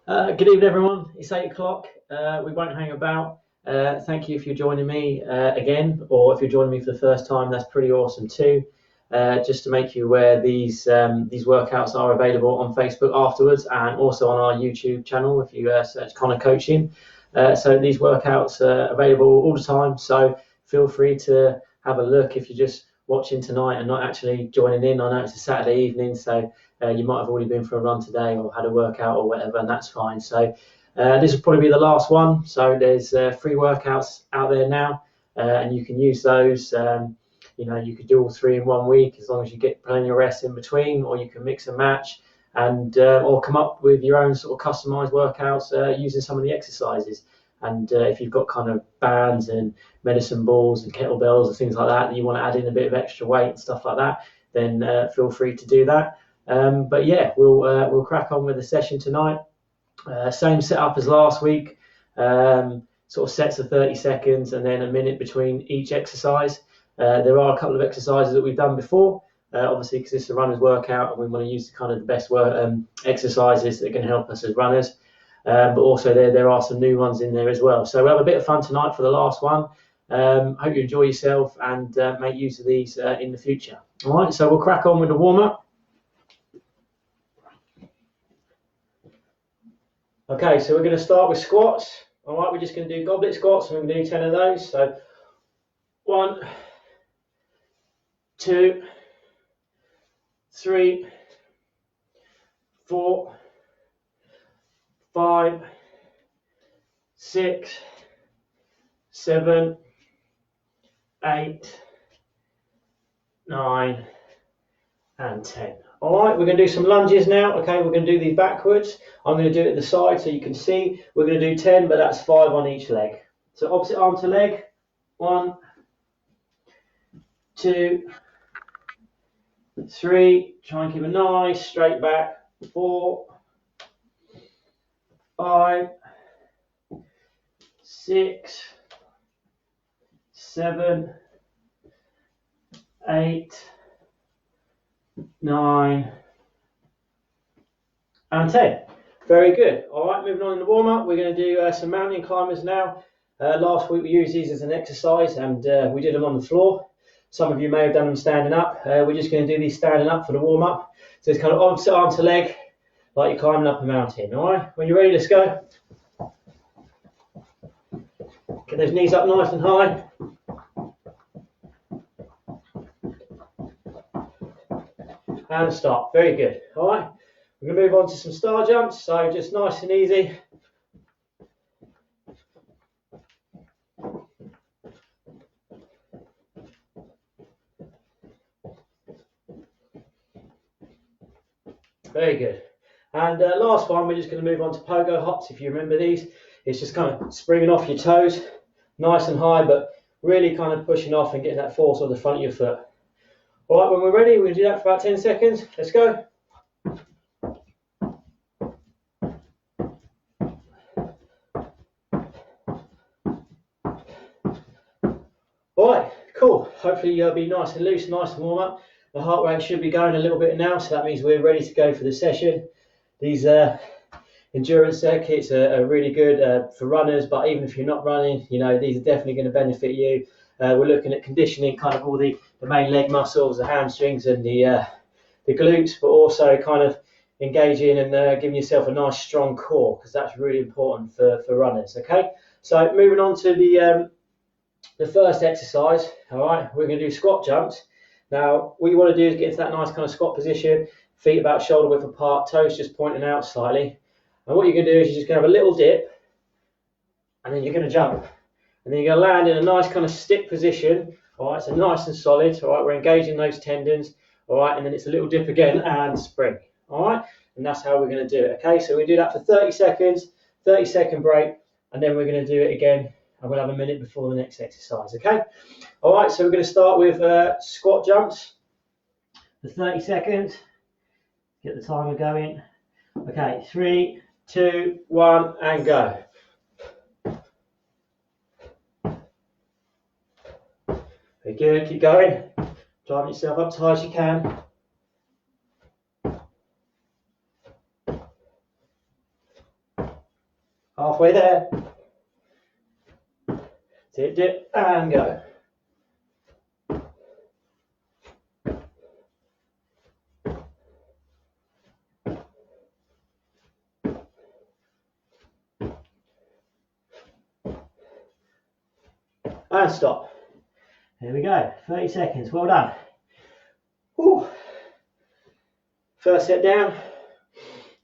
Good evening, everyone. It's 8 o'clock. We won't hang about. Thank you if you're joining me again, or if you're joining me for the first time, that's pretty awesome too. Just to make you aware, these workouts are available on Facebook afterwards, and also on our YouTube channel if you search Connor Coaching. So these workouts are available all the time. So feel free to have a look if you're just watching tonight and not actually joining in. I know it's a Saturday evening, so you might have already been for a run today or had a workout or whatever, and that's fine. So this will probably be the last one. So there's free workouts out there now, and you can use those. You could do all three in 1 week as long as you get plenty of rest in between, or you can mix and match, and or come up with your own sort of customized workouts using some of the exercises. And if you've got kind of bands and medicine balls and kettlebells and things like that you want to add in a bit of extra weight and stuff like that, then feel free to do that. But yeah, we'll crack on with the session tonight. Same setup as last week. Sort of sets of 30 seconds and then a minute between each exercise. There are a couple of exercises that we've done before, obviously because it's a runner's workout and we want to use the best exercises that can help us as runners. But also there are some new ones in there as well. So we'll have a bit of fun tonight for the last one. Hope you enjoy yourself and make use of these in the future. All right, so we'll crack on with the warm-up. Okay, so we're going to start with squats. All right, we're just going to do goblet squats, and we're going to do 10 of those. So 1, 2, 3, 4, 5, 6, 7, 8, 9, and 10. All right, we're going to do some lunges now. Okay, we're going to do these backwards. I'm going to do it at the side so you can see. We're going to do 10, but that's 5 on each leg. So opposite arm to leg. 1, 2, 3. Try and keep a nice straight back. 4, 5, 6, 7, 8, 9, and 10. Very good. All right, moving on in the warm-up, we're going to do some mountain climbers now. Last week we used these as an exercise, and we did them on the floor. Some of you may have done them standing up. We're just going to do these standing up for the warm-up. So it's kind of opposite arm to leg, like you're climbing up a mountain. All right, when you're ready, let's go. Get those knees up nice and high. And stop. Very good. All right, we're going to move on to some star jumps. So just nice and easy. Very good. And last one, we're just going to move on to pogo hops. If you remember these, it's just kind of springing off your toes, nice and high, but really kind of pushing off and getting that force on the front of your foot. All right, when we're ready, we're going to do that for about 10 seconds. Let's go. All right, cool. Hopefully you'll be nice and loose, nice and warm up. The heart rate should be going a little bit now, so that means we're ready to go for the session. These endurance circuits are really good for runners, but even if you're not running, these are definitely going to benefit you. We're looking at conditioning kind of all the main leg muscles, the hamstrings and the glutes, but also kind of engaging and giving yourself a nice strong core, because that's really important for runners. Okay, so moving on to the first exercise. All right, we're going to do squat jumps. Now what you want to do is get into that nice kind of squat position, feet about shoulder width apart, toes just pointing out slightly. And what you're going to do is you're just going to have a little dip, and then you're going to jump. And then you're going to land in a nice kind of stick position. All right, so nice and solid. All right, we're engaging those tendons. All right, and then it's a little dip again and spring. All right, and that's how we're going to do it. Okay, so we do that for 30 seconds, 30-second break, and then we're going to do it again. And we'll have a minute before the next exercise. Okay, all right, so we're going to start with squat jumps for 30 seconds. Get the timer going. Okay, 3, 2, 1, and go. Very good, keep going. Driving yourself up as high as you can. halfway there. Dip, dip, and go. And stop. Here we go, 30 seconds, well done. Whew. First set down,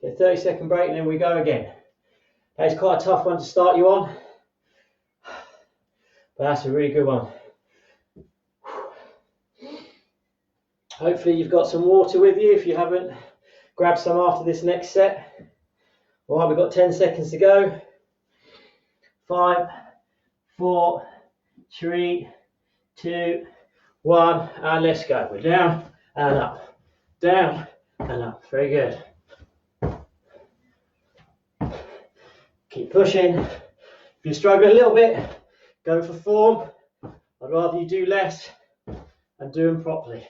get a 30-second break, and then we go again. That's quite a tough one to start you on, but that's a really good one. Hopefully you've got some water with you. If you haven't, grab some after this next set. All right, we've got 10 seconds to go. 5, 4, 3, 2, 1, and let's go. We're down and up, down and up. Very good. Keep pushing. If you're struggling a little bit, go for form. I'd rather you do less and do them properly.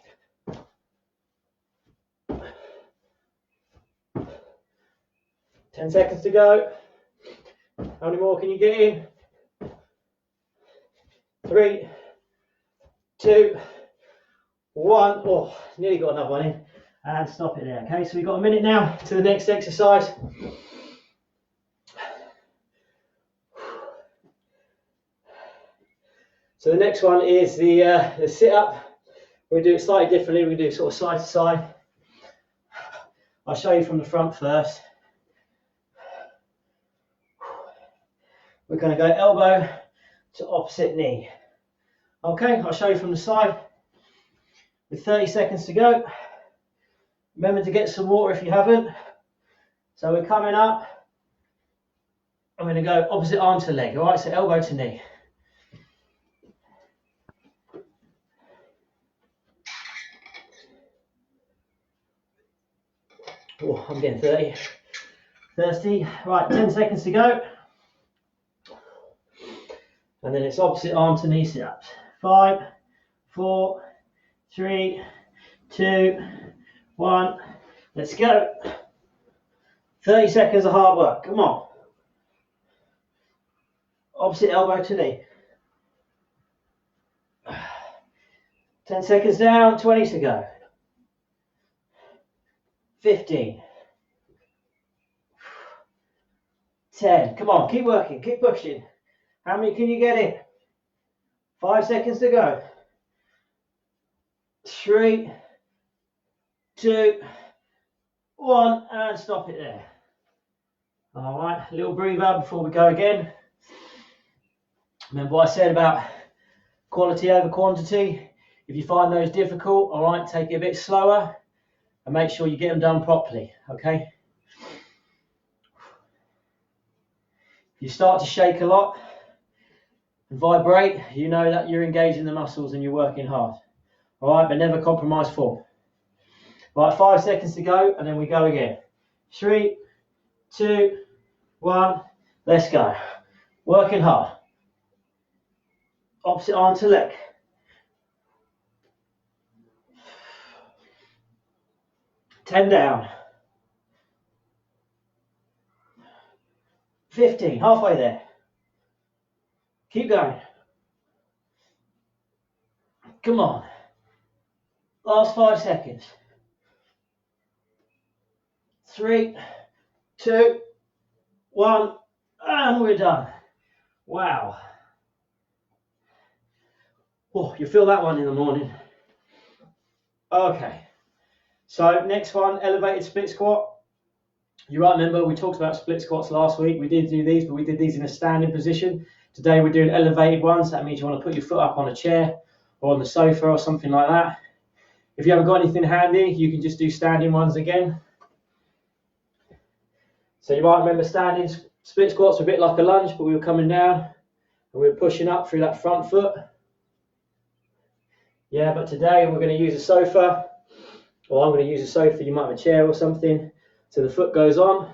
Ten seconds to go. How many more can you get in? 3, 2, 1. Oh, nearly got another one in. And stop it there. Okay, so we've got a minute now to the next exercise. So the next one is the sit-up. We do it slightly differently. We do sort of side to side. I'll show you from the front first. We're going to go elbow to opposite knee. Okay, I'll show you from the side. With 30 seconds to go. Remember to get some water if you haven't. So we're coming up. I'm going to go opposite arm to leg. All right, so elbow to knee. Oh, I'm getting 30. Thirsty. Right, 10 seconds to go. And then it's opposite arm to knee sit-ups. 5, 4, 3, 2, 1. Let's go. 30 seconds of hard work. Come on. Opposite elbow to knee. 10 seconds down, 20 to go. 15. 10. Come on, keep working, keep pushing. How many can you get in? 5 seconds to go. 3, 2, 1, and stop it there. All right, a little breather before we go again. Remember what I said about quality over quantity. If you find those difficult, all right, take it a bit slower and make sure you get them done properly, okay? If you start to shake a lot and vibrate, you know that you're engaging the muscles and you're working hard. All right, but never compromise form. Right, 5 seconds to go, and then we go again. 3, 2, 1, let's go. Working hard. Opposite arm to leg. 10 down. 15, halfway there. Keep going. Come on. Last 5 seconds. 3, 2, 1, and we're done. Wow. Oh, you feel that one in the morning. Okay. So next one, elevated split squat. You might remember we talked about split squats last week. We did do these, but we did these in a standing position. Today we're doing elevated ones. That means you want to put your foot up on a chair or on the sofa or something like that. If you haven't got anything handy, you can just do standing ones again. So you might remember standing split squats were a bit like a lunge, but we were coming down and we were pushing up through that front foot. Yeah, but today we're going to use a sofa, or I'm going to use a sofa. You might have a chair or something. So the foot goes on,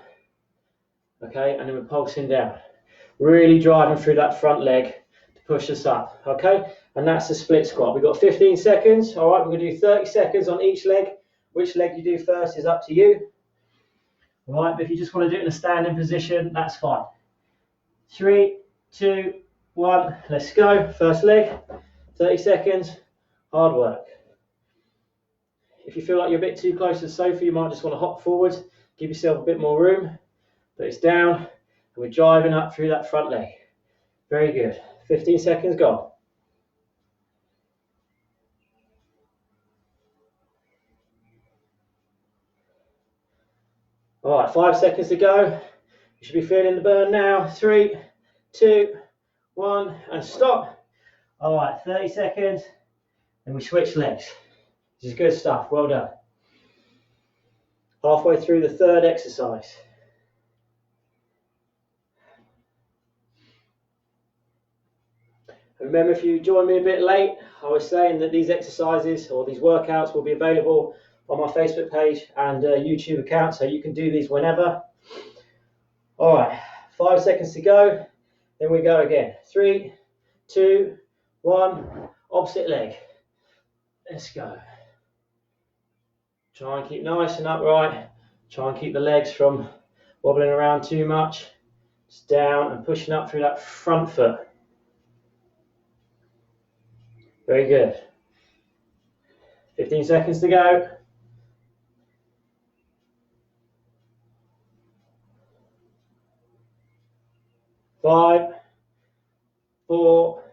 okay, and then we're pulsing down. Really driving through that front leg to push us up, okay? And that's the split squat. We've got 15 seconds, all right? We're going to do 30 seconds on each leg. Which leg you do first is up to you, all right? But if you just want to do it in a standing position, that's fine. 3, 2, 1, let's go. First leg, 30 seconds, hard work. If you feel like you're a bit too close to the sofa, you might just want to hop forward, give yourself a bit more room, but it's down, and we're driving up through that front leg. Very good. 15 seconds gone. All right, 5 seconds to go. You should be feeling the burn now. 3, 2, 1, and stop. All right, 30 seconds, and we switch legs. This is good stuff. Well done. Halfway through the third exercise. Remember, if you joined me a bit late, I was saying that these exercises or these workouts will be available on my Facebook page and YouTube account, so you can do these whenever. All right, 5 seconds to go. Then we go again. 3, 2, 1, opposite leg. Let's go. Try and keep nice and upright. Try and keep the legs from wobbling around too much. Just down and pushing up through that front foot. Very good. 15 seconds to go. 5, 4,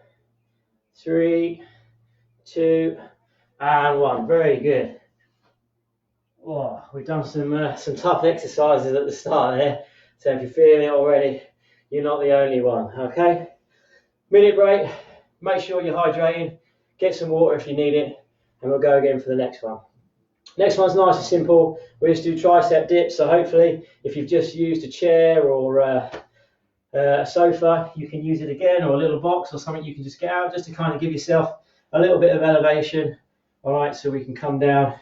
3, 2, and 1. Very good. Oh, we've done some tough exercises at the start there. So if you're feeling it already, you're not the only one. Okay. Minute break. Make sure you're hydrating. Get some water if you need it, and we'll go again for the next one. Next one's nice and simple. We just do tricep dips. So hopefully, if you've just used a chair or a sofa, you can use it again, or a little box or something you can just get out, just to kind of give yourself a little bit of elevation. All right, so we can come down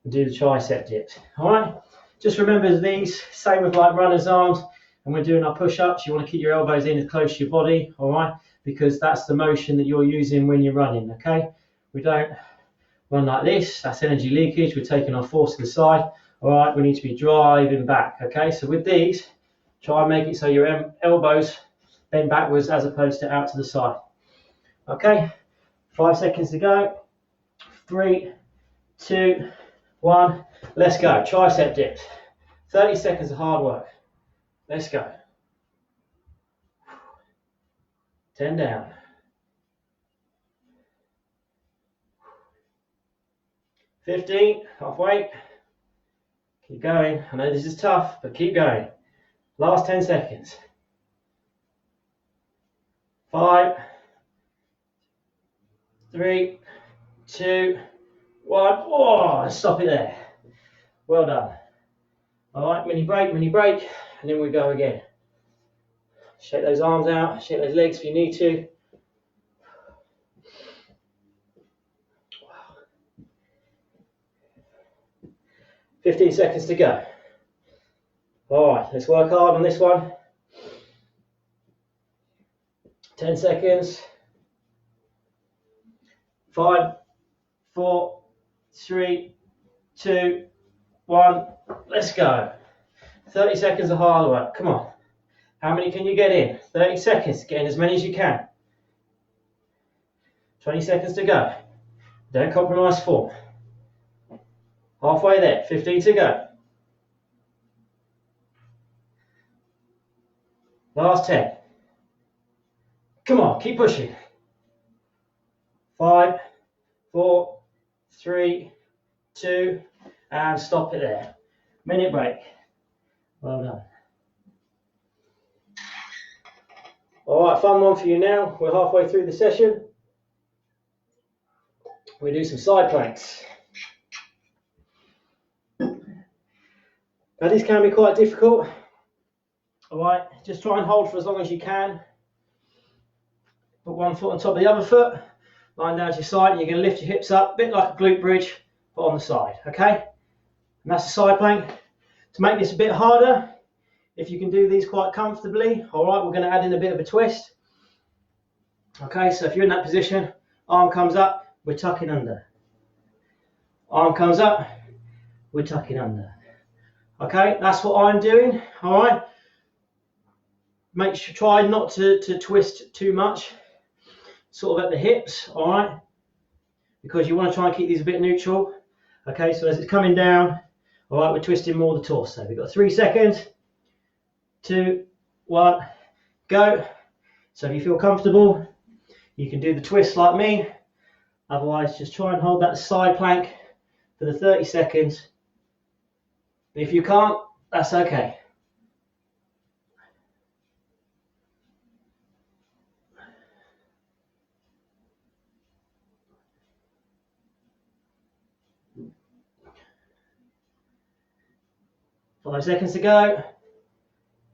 and do the tricep dips. All right, just remember these, same with like runner's arms, and we're doing our push-ups. You want to keep your elbows in as close to your body, all right, because that's the motion that you're using when you're running. Okay, we don't run like this, that's energy leakage. We're taking our force to the side. All right, we need to be driving back. Okay, so with these, try and make it so your elbows bend backwards as opposed to out to the side. Okay, 5 seconds to go. 3, 2, 1, let's go. Tricep dips. 30 seconds of hard work. Let's go. 10 down. 15, halfway. Keep going. I know this is tough, but keep going. Last 10 seconds. 5, 3, 2, 1. Oh, stop it there. Well done. All right, mini break, and then we go again. Shake those arms out, shake those legs if you need to. 15 seconds to go. All right, let's work hard on this one. 10 seconds. 5, 4, 3, 2, 1. Let's go. 30 seconds of hard work. Come on. How many can you get in? 30 seconds. Get in as many as you can. 20 seconds to go. Don't compromise form. Halfway there. 15 to go. Last 10. Come on, keep pushing. 5, 4, 3, 2, and stop it there. Minute break. Well done. All right, fun one for you now. We're halfway through the session. We do some side planks. Now these can be quite difficult. All right, just try and hold for as long as you can. Put one foot on top of the other foot, lying down to your side, and you're going to lift your hips up, a bit like a glute bridge, but on the side, okay? And that's a side plank. To make this a bit harder, if you can do these quite comfortably, all right, we're going to add in a bit of a twist. Okay, so if you're in that position, arm comes up, we're tucking under. Arm comes up, we're tucking under. Okay, that's what I'm doing, all right? make sure, try not to twist too much, sort of at the hips, all right? Because you want to try and keep these a bit neutral. Okay, so as it's coming down, all right, we're twisting more the torso. We've got 3 seconds, 2, 1, go. So if you feel comfortable, you can do the twist like me. Otherwise, just try and hold that side plank for the 30 seconds. If you can't, that's okay. Five seconds to go.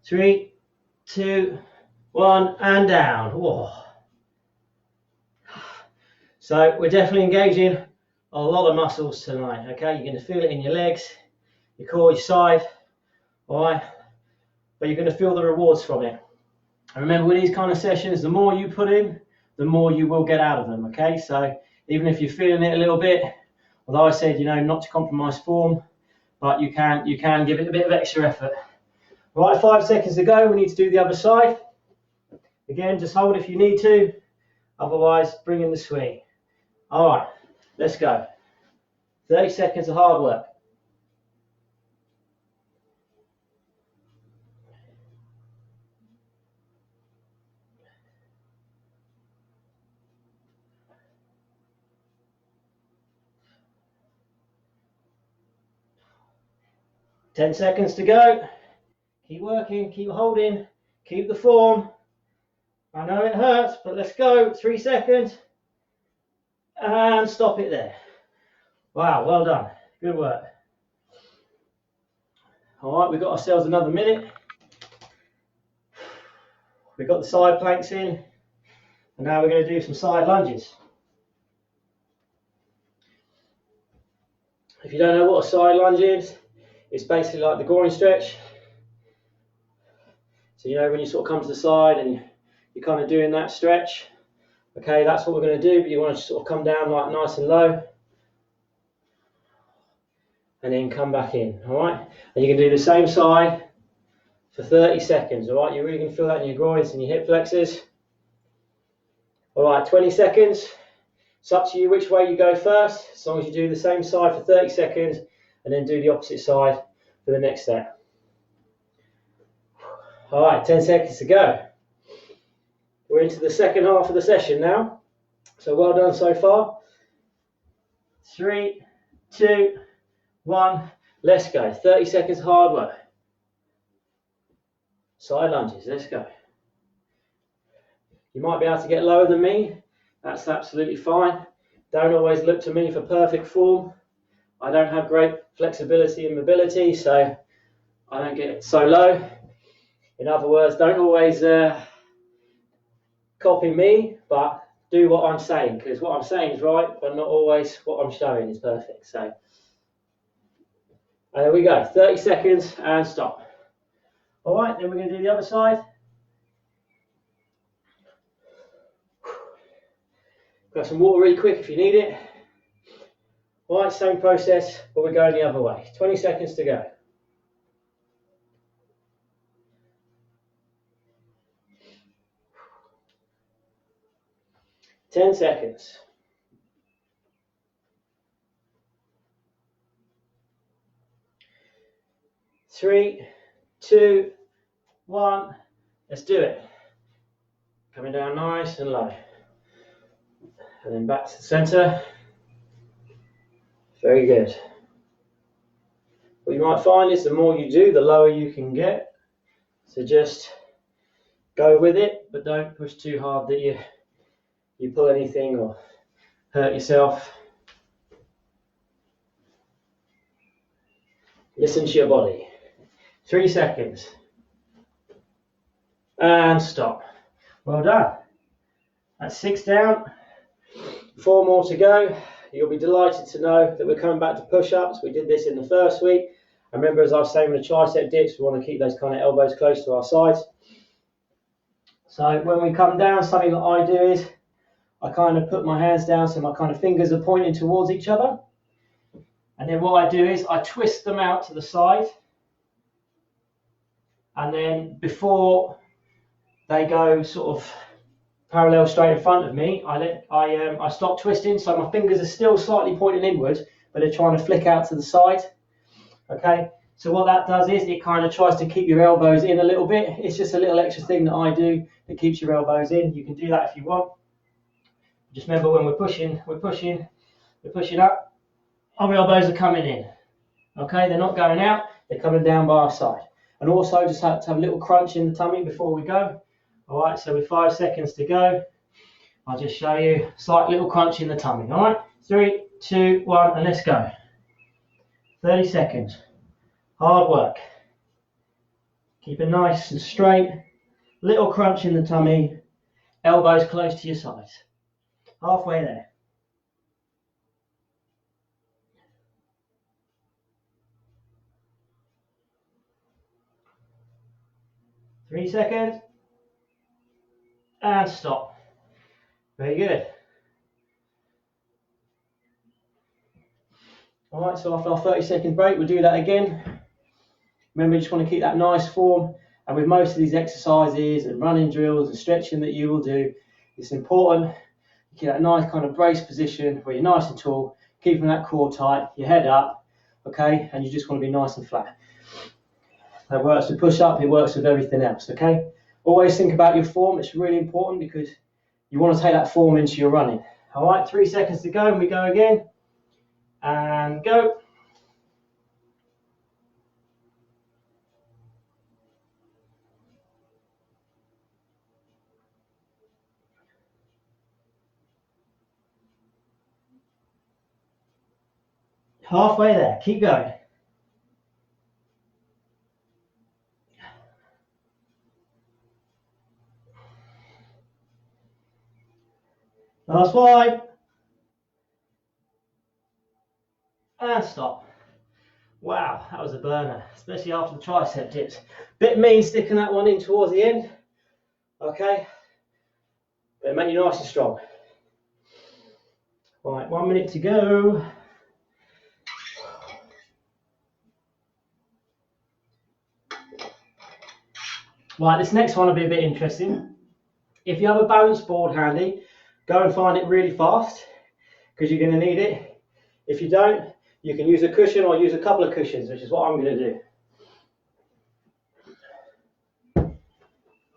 3, 2, 1, and down. Whoa. So we're definitely engaging a lot of muscles tonight. Okay, you're going to feel it in your legs, your core, your side. All right, but you're going to feel the rewards from it. And remember, with these kind of sessions, the more you put in, the more you will get out of them. Okay, so even if you're feeling it a little bit, although I said, you know, not to compromise form, but you can give it a bit of extra effort. Right, 5 seconds to go. We need to do the other side. Again, just hold if you need to. Otherwise, bring in the swing. All right, let's go. 30 seconds of hard work. Ten seconds to go. Keep working, keep holding, keep the form. I know it hurts, but let's go. 3 seconds. And stop it there. Wow, well done. Good work. All right, we've got ourselves another minute. We've got the side planks in. And now we're going to do some side lunges. If you don't know what a side lunge is, it's basically like the groin stretch. So, you know, when you sort of come to the side and you're kind of doing that stretch. Okay, that's what we're going to do, but you want to sort of come down like nice and low. And then come back in, all right? And you can do the same side for 30 seconds, all right? You're really going to feel that in your groins and your hip flexors. All right, 20 seconds. It's up to you which way you go first, as long as you do the same side for 30 seconds and then do the opposite side for the next set. All right, 10 seconds to go. We're into the second half of the session now. So well done so far. 3, 2, 1, let's go. 30 seconds hard work. Side lunges, let's go. You might be able to get lower than me. That's absolutely fine. Don't always look to me for perfect form. I don't have great flexibility and mobility, so I don't get so low. In other words, don't always copy me, but do what I'm saying, because what I'm saying is right, but not always what I'm showing is perfect. So there we go, 30 seconds and stop. All right, then we're going to do the other side. Grab some water really quick if you need it. All right, same process, but we're going the other way. 20 seconds to go. Ten seconds. 3, 2, 1. Let's do it. Coming down nice and low. And then back to the center. Very good. What you might find is the more you do, the lower you can get. So just go with it, but don't push too hard that you pull anything or hurt yourself. Listen to your body. 3 seconds. And stop. Well done. That's 6 down. 4 more to go. You'll be delighted to know that we're coming back to push-ups. We did this in the first week. And remember, as I was saying with the tricep dips, we want to keep those kind of elbows close to our sides. So when we come down, something that I do is I kind of put my hands down so my kind of fingers are pointing towards each other. And then what I do is I twist them out to the side. And then before they go sort of parallel straight in front of me, I stop twisting, so my fingers are still slightly pointing inwards, but they're trying to flick out to the side. Okay, so what that does is it kind of tries to keep your elbows in a little bit. It's just a little extra thing that I do that keeps your elbows in. You can do that if you want. Just remember, when we're pushing up, our elbows are coming in. Okay, they're not going out, they're coming down by our side. And also just have to have a little crunch in the tummy before we go. All right, so with 5 seconds to go, I'll just show you a slight little crunch in the tummy. All right, 3, 2, 1, and let's go. 30 seconds. Hard work. Keep it nice and straight. Little crunch in the tummy. Elbows close to your sides. Halfway there. Three seconds. And stop. Very good. All right, so after our 30-second break, we'll do that again. Remember, you just want to keep that nice form. And with most of these exercises and running drills and stretching that you will do, it's important you keep that nice kind of brace position where you're nice and tall, keeping that core tight, your head up, okay? And you just want to be nice and flat. That works with push-up, it works with everything else, okay? Always think about your form. It's really important because you want to take that form into your running. All right, 3 seconds to go, and we go again. And go. Halfway there, keep going. Last 5. And stop. Wow, that was a burner, especially after the tricep dips. Bit mean sticking that one in towards the end. Okay, but make you nice and strong. Right, 1 minute to go. Right, this next one will be a bit interesting. If you have a balance board handy, go and find it really fast because you're going to need it. If you don't, you can use a cushion or use a couple of cushions, which is what I'm going to do.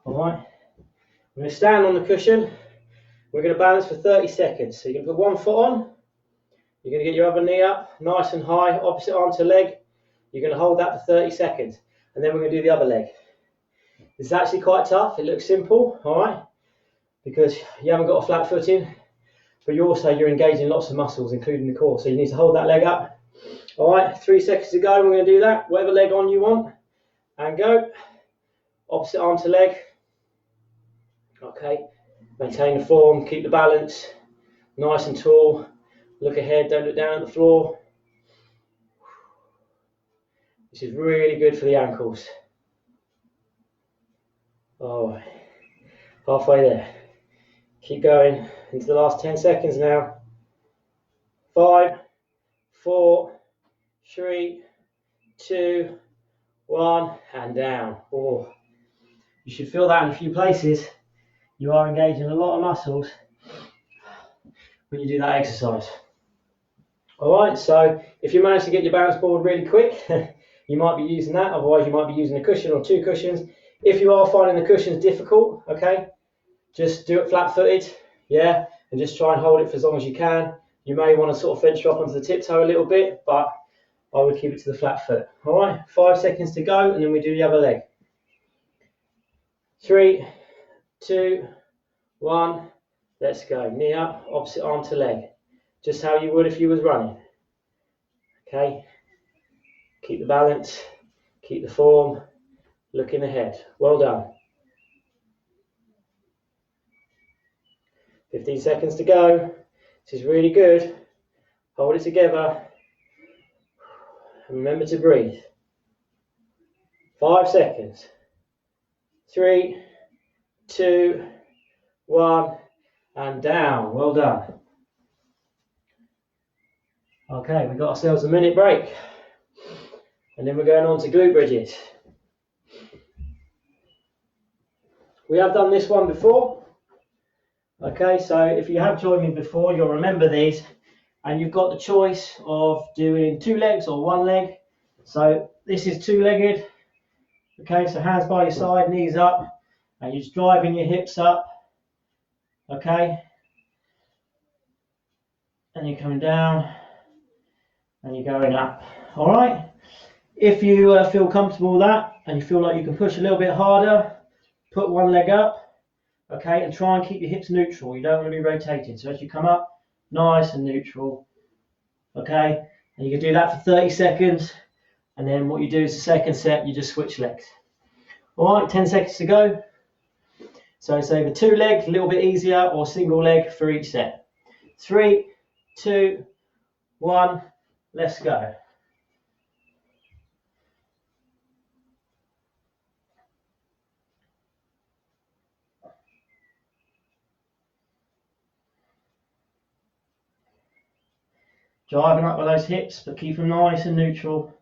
All right, I'm going to stand on the cushion. We're going to balance for 30 seconds. So you can put one foot on. You're going to get your other knee up, nice and high, opposite arm to leg. You're going to hold that for 30 seconds. And then we're going to do the other leg. This is actually quite tough. It looks simple, all right, because you haven't got a flat footing, but you're engaging lots of muscles, including the core. So you need to hold that leg up. All right, 3 seconds to go. We're going to do that. Whatever leg on you want. And go. Opposite arm to leg. Okay. Maintain the form. Keep the balance. Nice and tall. Look ahead. Don't look down at the floor. This is really good for the ankles. All right. Halfway there. Keep going into the last 10 seconds now. 5, 4, 3, 2, 1, and down. Oh, you should feel that in a few places. You are engaging a lot of muscles when you do that exercise. All right, so if you manage to get your balance board really quick, you might be using that. Otherwise, you might be using a cushion or 2 cushions. If you are finding the cushions difficult, okay, just do it flat-footed, yeah, and just try and hold it for as long as you can. You may want to sort of venture up onto the tiptoe a little bit, but I would keep it to the flat foot. All right, 5 seconds to go, and then we do the other leg. 3, 2, 1, let's go. Knee up, opposite arm to leg. Just how you would if you was running. Okay, keep the balance, keep the form, looking ahead. Well done. 15 seconds to go. This is really good. Hold it together. And remember to breathe. 5 seconds. 3, 2, 1, and down. Well done. Okay, we've got ourselves a minute break. And then we're going on to glute bridges. We have done this one before. Okay, so if you have joined me before, you'll remember these, and you've got the choice of doing 2 legs or 1 leg. So this is 2-legged. Okay, so hands by your side, knees up, and you're just driving your hips up. Okay, and you're coming down, and you're going up. All right. If you feel comfortable with that, and you feel like you can push a little bit harder, put 1 leg up. Okay, and try and keep your hips neutral. You don't want to be rotating. So as you come up, nice and neutral. Okay, and you can do that for 30 seconds. And then what you do is the second set, you just switch legs. All right, 10 seconds to go. So it's either 2 legs, a little bit easier, or single leg for each set. 3, 2, 1, let's go. Driving up with those hips, but keep them nice and neutral.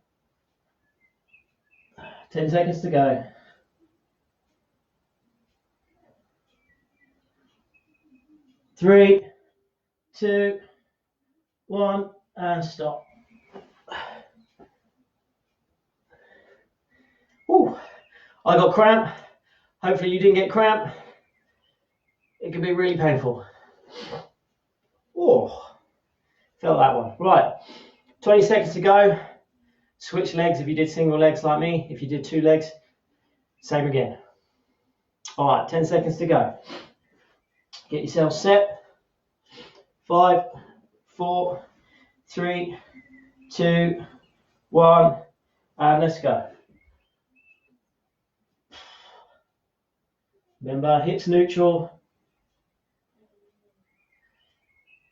10 seconds to go. 3, 2, 1, and stop. Ooh, I got cramp. Hopefully you didn't get cramp. It can be really painful. Oh, felt that one. Right, 20 seconds to go. Switch legs if you did single legs like me. If you did 2 legs, same again. All right, 10 seconds to go. Get yourself set. 5, 4, 3, 2, 1, and let's go. Remember, hips neutral.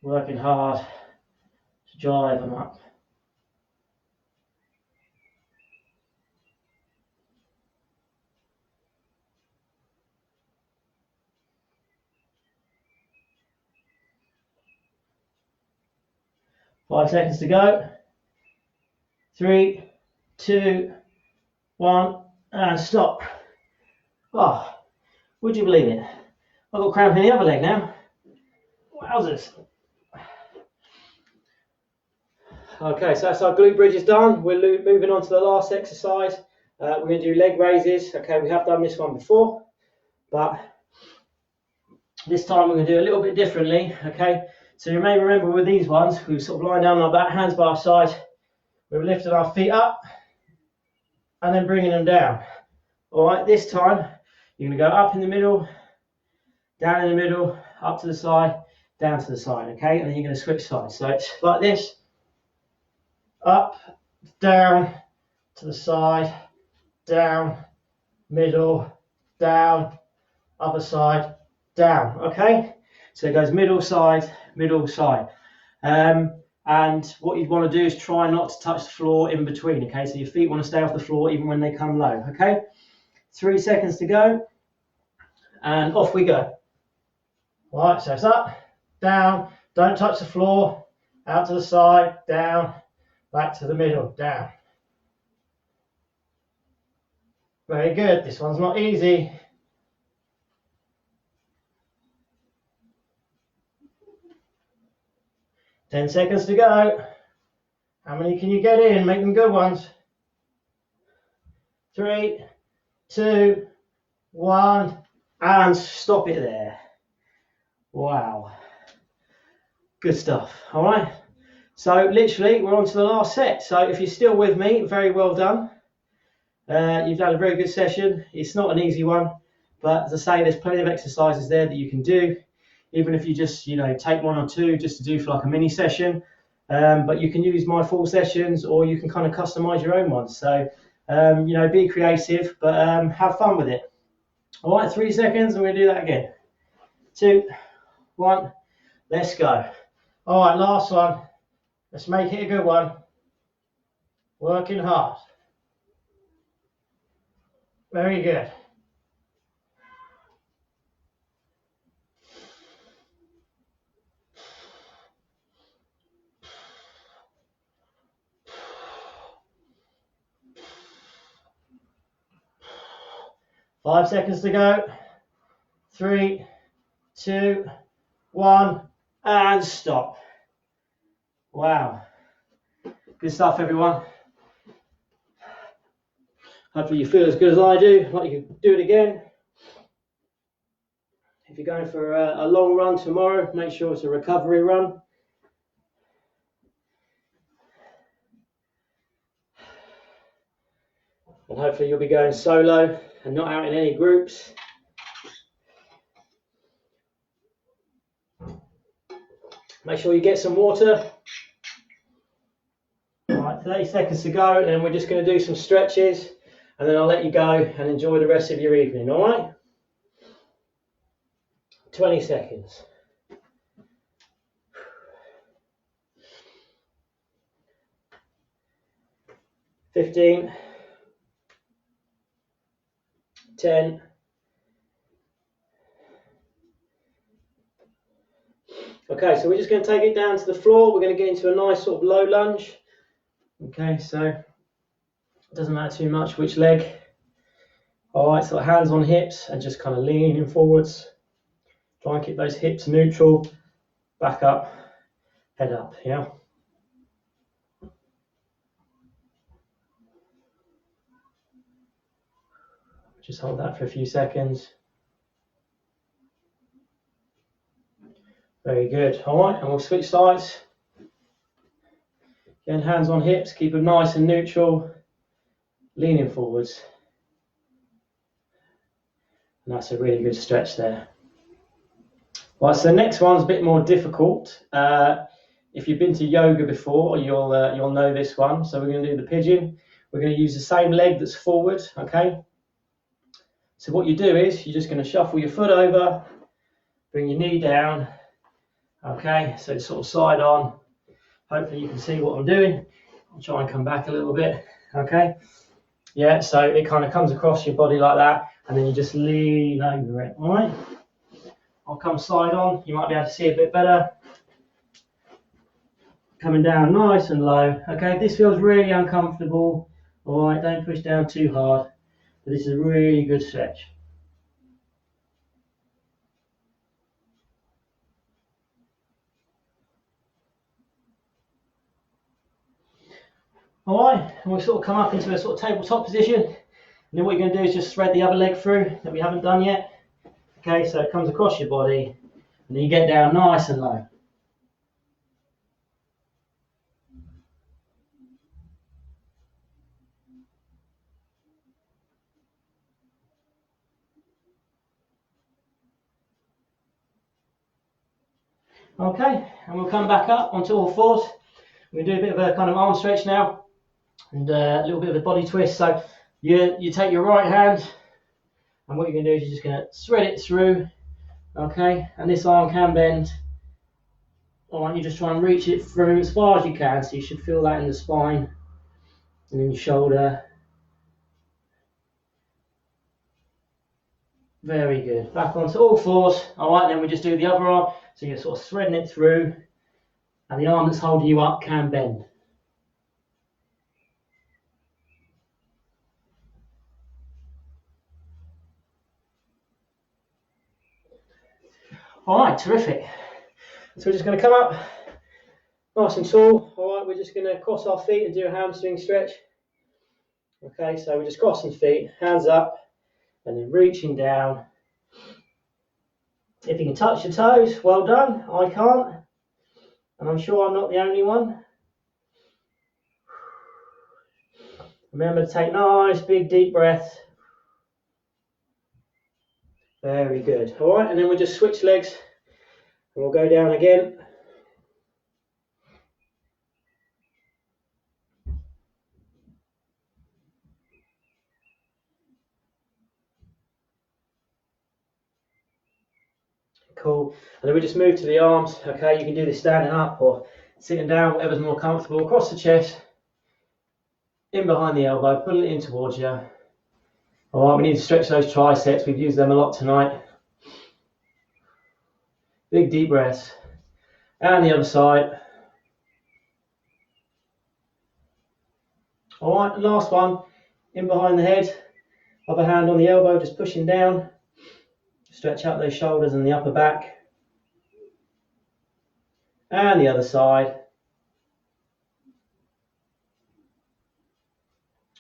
Working hard to drive them up. Five seconds to go. 3, 2, 1, and stop. Oh, would you believe it? I've got cramp in the other leg now. Wowzers. Okay, so that's our glute bridges done. We're moving on to the last exercise. We're going to do leg raises. Okay, we have done this one before, but this time we're going to do it a little bit differently. Okay, so you may remember with these ones, we were sort of lying down on our back, hands by our sides. We were lifting our feet up and then bringing them down. All right, this time you're going to go up in the middle, down in the middle, up to the side, down to the side. Okay, and then you're going to switch sides. So it's like this. Up, down, to the side, down, middle, down, other side, down. Okay, so it goes middle side, middle side. And what you'd want to do is try not to touch the floor in between. Okay, so your feet want to stay off the floor even when they come low. Okay, 3 seconds to go, and off we go. All right, so it's up, down, don't touch the floor, out to the side, down, back to the middle, down. Very good. This one's not easy. Ten seconds to go. How many can you get in? Make them good ones. 3, 2, 1, and stop it there. Wow. Good stuff. All right. So literally, we're on to the last set. So if you're still with me, very well done. You've done a very good session. It's not an easy one, but as I say, there's plenty of exercises there that you can do, even if you just, take 1 or 2 just to do for like a mini session. But you can use my full sessions, or you can kind of customize your own ones. So, be creative, but have fun with it. All right, 3 seconds, and we're gonna do that again. 2, 1, let's go. All right, last one. Let's make it a good one. Working hard. Very good. Five seconds to go. 3, 2, 1, and stop. Wow. Good stuff, everyone. Hopefully you feel as good as I do, like you can do it again. If you're going for a long run tomorrow, make sure it's a recovery run. And hopefully you'll be going solo and not out in any groups. Make sure you get some water. All right, 30 seconds to go, and then we're just going to do some stretches, and then I'll let you go and enjoy the rest of your evening, all right? 20 seconds. 15, 10, 9. Okay, so we're just going to take it down to the floor. We're going to get into a nice sort of low lunge. Okay, so it doesn't matter too much which leg. All right, so hands on hips and just kind of leaning forwards. Try and keep those hips neutral. Back up, head up, yeah. Just hold that for a few seconds. Very good. All right, and we'll switch sides. Again, hands on hips, keep them nice and neutral, leaning forwards. And that's a really good stretch there. Right, so the next one's a bit more difficult. If you've been to yoga before, you'll know this one. So we're going to do the pigeon. We're going to use the same leg that's forward, okay? So what you do is you're just going to shuffle your foot over, bring your knee down, okay? So it's sort of side on. Hopefully you can see what I'm doing. I'll try and come back a little bit, okay? Yeah, so it kind of comes across your body like that, and then you just lean over it, all right? I'll come side on. You might be able to see a bit better. Coming down nice and low. Okay, if this feels really uncomfortable, all right, don't push down too hard. But this is a really good stretch. All right, and we'll sort of come up into a sort of tabletop position. And then what you're going to do is just thread the other leg through that we haven't done yet. Okay, so it comes across your body, and then you get down nice and low. Okay, and we'll come back up onto all fours. We're going to do a bit of a kind of arm stretch now, and a little bit of a body twist. So you take your right hand, and what you're going to do is you're just going to thread it through, okay, and this arm can bend. All right, you just try and reach it through as far as you can, so you should feel that in the spine and in your shoulder. Very good. Back onto all fours. All right, then we just do the other arm. So you're sort of threading it through, and the arm that's holding you up can bend. All right, terrific. So we're just going to come up nice and tall. All right, we're just going to cross our feet and do a hamstring stretch. Okay, so we're just crossing feet, hands up, and then reaching down. If you can touch your toes, well done. I can't, and I'm sure I'm not the only one. Remember to take nice, big, deep breaths. Very good. All right, and then we'll just switch legs, and we'll go down again. Cool. And then we just move to the arms. Okay, you can do this standing up or sitting down, whatever's more comfortable. Across the chest, in behind the elbow, pulling it in towards you. All right, we need to stretch those triceps. We've used them a lot tonight. Big deep breaths. And the other side. All right, last one. In behind the head. Other hand on the elbow, just pushing down. Stretch out those shoulders and the upper back. And the other side.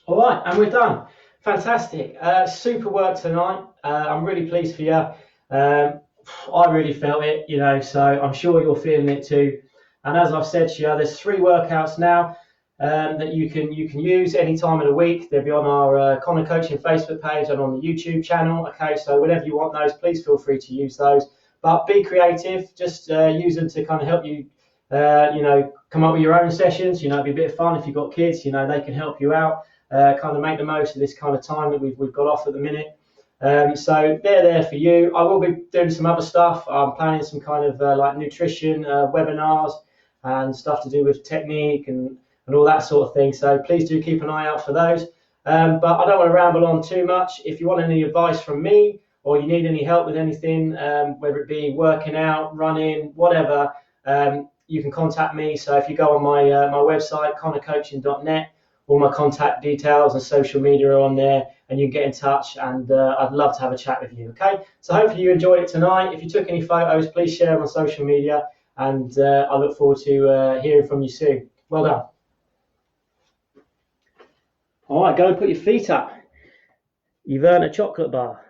All right, and we're done. Fantastic. Super work tonight. I'm really pleased for you. I really felt it, you know, so I'm sure you're feeling it too. And as I've said to you, there's 3 workouts now that you can use any time of the week. They'll be on our Connor Coaching Facebook page and on the YouTube channel. Okay, so whenever you want those, please feel free to use those. But be creative. Just use them to kind of help you, you know, come up with your own sessions. You know, it'd be a bit of fun if you've got kids. You know, they can help you out. Kind of make the most of this kind of time that we've got off at the minute. So they're there for you. I will be doing some other stuff. I'm planning some kind of like nutrition webinars and stuff to do with technique and all that sort of thing. So please do keep an eye out for those. But I don't want to ramble on too much. If you want any advice from me or you need any help with anything, whether it be working out, running, whatever, you can contact me. So if you go on my website, connorcoaching.net, all my contact details and social media are on there, and you can get in touch, and I'd love to have a chat with you, okay? So hopefully you enjoyed it tonight. If you took any photos, please share them on social media, and I look forward to hearing from you soon. Well done. All right, go and put your feet up. You've earned a chocolate bar.